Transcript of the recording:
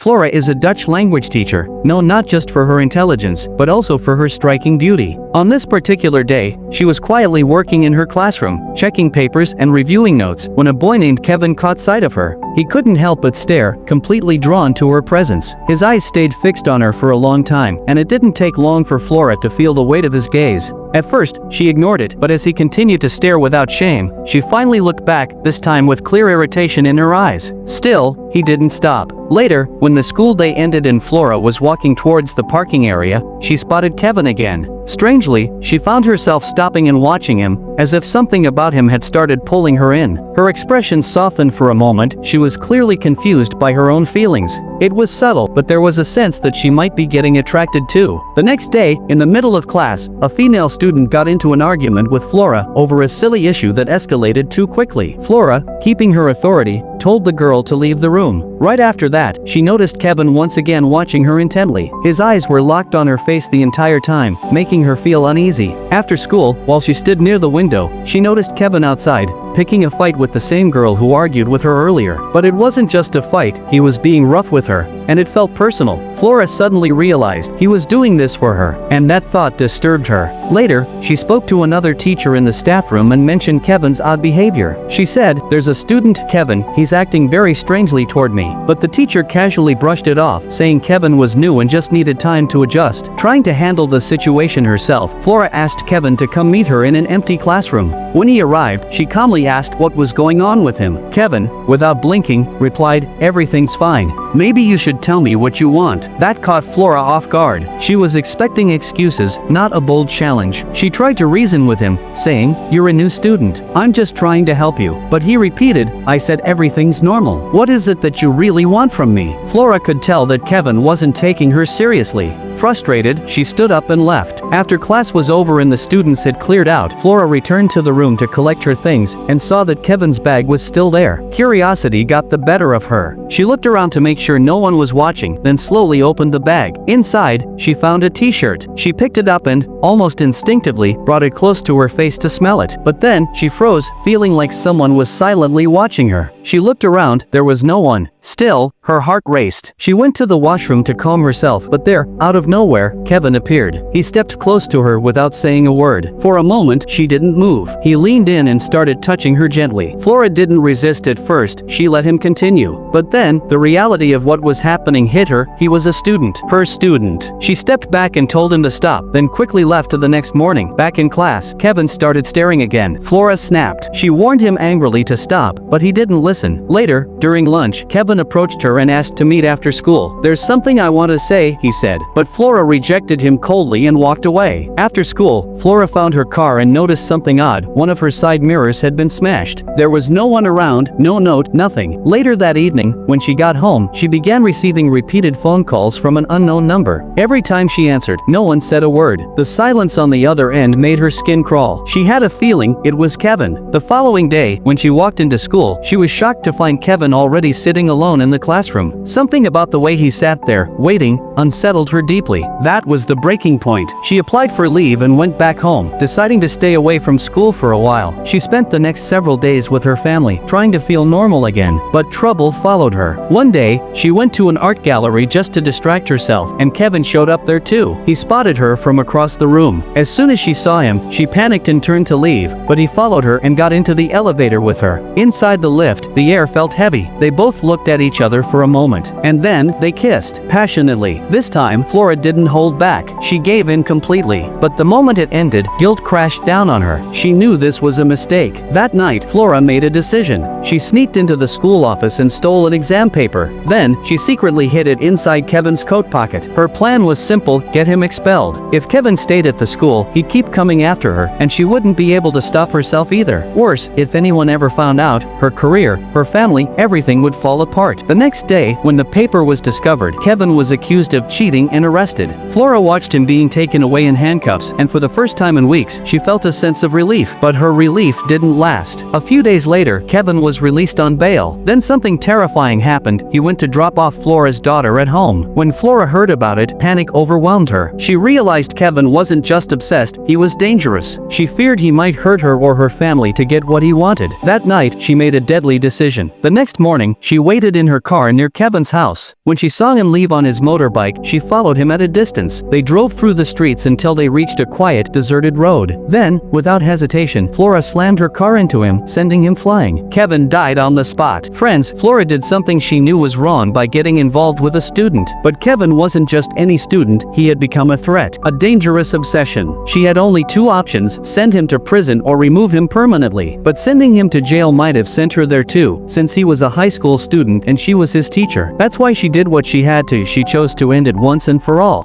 Flora is a Dutch language teacher, known not just for her intelligence, but also for her striking beauty. On this particular day, she was quietly working in her classroom, checking papers and reviewing notes, when a boy named Kevin caught sight of her. He couldn't help but stare, completely drawn to her presence. His eyes stayed fixed on her for a long time, and it didn't take long for Flora to feel the weight of his gaze. At first, she ignored it, but as he continued to stare without shame, she finally looked back, this time with clear irritation in her eyes. Still, he didn't stop. Later, when the school day ended and Flora was walking towards the parking area, she spotted Kevin again. Strangely, she found herself stopping and watching him, as if something about him had started pulling her in. Her expression softened for a moment. She was clearly confused by her own feelings. It was subtle, but there was a sense that she might be getting attracted too. The next day, in the middle of class, a female student got into an argument with Flora over a silly issue that escalated too quickly. Flora, keeping her authority, told the girl to leave the room. Right after that, she noticed Kevin once again watching her intently. His eyes were locked on her face the entire time, making her feel uneasy. After school, while she stood near the window, she noticed Kevin outside, picking a fight with the same girl who argued with her earlier. But it wasn't just a fight, he was being rough with her, and it felt personal. Flora suddenly realized he was doing this for her, and that thought disturbed her. Later, she spoke to another teacher in the staff room and mentioned Kevin's odd behavior. She said, "There's a student, Kevin, he's acting very strangely toward me." But the teacher casually brushed it off, saying Kevin was new and just needed time to adjust. Trying to handle the situation herself, Flora asked Kevin to come meet her in an empty classroom. When he arrived, she calmly asked what was going on with him. Kevin, without blinking, replied, "Everything's fine. Maybe you should tell me what you want." That caught Flora off guard. She was expecting excuses, not a bold challenge. She tried to reason with him, saying, "You're a new student. I'm just trying to help you." But he repeated, "I said everything's normal. What is it that you really want from me?" Flora could tell that Kevin wasn't taking her seriously. Frustrated, she stood up and left. After class was over and the students had cleared out, Flora returned to the room to collect her things and saw that Kevin's bag was still there. Curiosity got the better of her. She looked around to make sure no one was watching, then slowly opened the bag. Inside, she found a t-shirt. She picked it up and, almost instinctively, brought it close to her face to smell it. But then, she froze, feeling like someone was silently watching her. She looked around, there was no one. Still, her heart raced. She went to the washroom to calm herself, but there, out of nowhere, Kevin appeared. He stepped close to her without saying a word. For a moment, she didn't move. He leaned in and started touching her gently. Flora didn't resist at first, she let him continue. But then, the reality of what was happening hit her. He was a student. Her student. She stepped back and told him to stop, then quickly left to the next morning. Back in class, Kevin started staring again. Flora snapped. She warned him angrily to stop, but he didn't listen. Later, during lunch, Kevin approached her and asked to meet after school. "There's something I want to say," he said. But Flora rejected him coldly and walked away. After school, Flora found her car and noticed something odd. One of her side mirrors had been smashed. There was no one around, no note, nothing. Later that evening, when she got home, she began receiving repeated phone calls from an unknown number. Every time she answered, no one said a word. The silence on the other end made her skin crawl. She had a feeling it was Kevin. The following day, when she walked into school, she was shocked to find Kevin already sitting alone in the classroom. Something about the way he sat there, waiting, unsettled her deeply. That was the breaking point. She applied for leave and went back home, deciding to stay away from school for a while. She spent the next several days with her family, trying to feel normal again. But trouble followed her. One day, she went to an art gallery just to distract herself, and Kevin showed up there too. He spotted her from across the room. As soon as she saw him, she panicked and turned to leave, but he followed her and got into the elevator with her. Inside the lift, the air felt heavy. They both looked at each other for a moment, and then they kissed passionately. This time, Flora didn't hold back. She gave in completely. But the moment it ended, guilt crashed down on her. She knew this was a mistake. That night, Flora made a decision. She sneaked into the school office and stole an exam paper. Then, she secretly hid it inside Kevin's coat pocket. Her plan was simple: get him expelled. If Kevin stayed at the school, he'd keep coming after her, and she wouldn't be able to stop herself either. Worse, if anyone ever found out, her career, her family, everything would fall apart. The next day, when the paper was discovered, Kevin was accused of cheating and arrested. Flora watched him being taken away in handcuffs, and for the first time in weeks, she felt a sense of relief. But her relief didn't last. A few days later, Kevin was released on bail. Then something terrifying happened. He went to drop off Flora's daughter at home. When Flora heard about it, panic overwhelmed her. She realized Kevin wasn't just obsessed, he was dangerous. She feared he might hurt her or her family to get what he wanted. That night, she made a deadly decision. The next morning, she waited waited in her car near Kevin's house. When she saw him leave on his motorbike, she followed him at a distance. They drove through the streets until they reached a quiet, deserted road. Then, without hesitation, Flora slammed her car into him, sending him flying. Kevin died on the spot. Friends, Flora did something she knew was wrong by getting involved with a student. But Kevin wasn't just any student, he had become a threat, a dangerous obsession. She had only two options: send him to prison or remove him permanently. But sending him to jail might have sent her there too, since he was a high school student and she was his teacher. That's why she did what she had to. She chose to end it once and for all.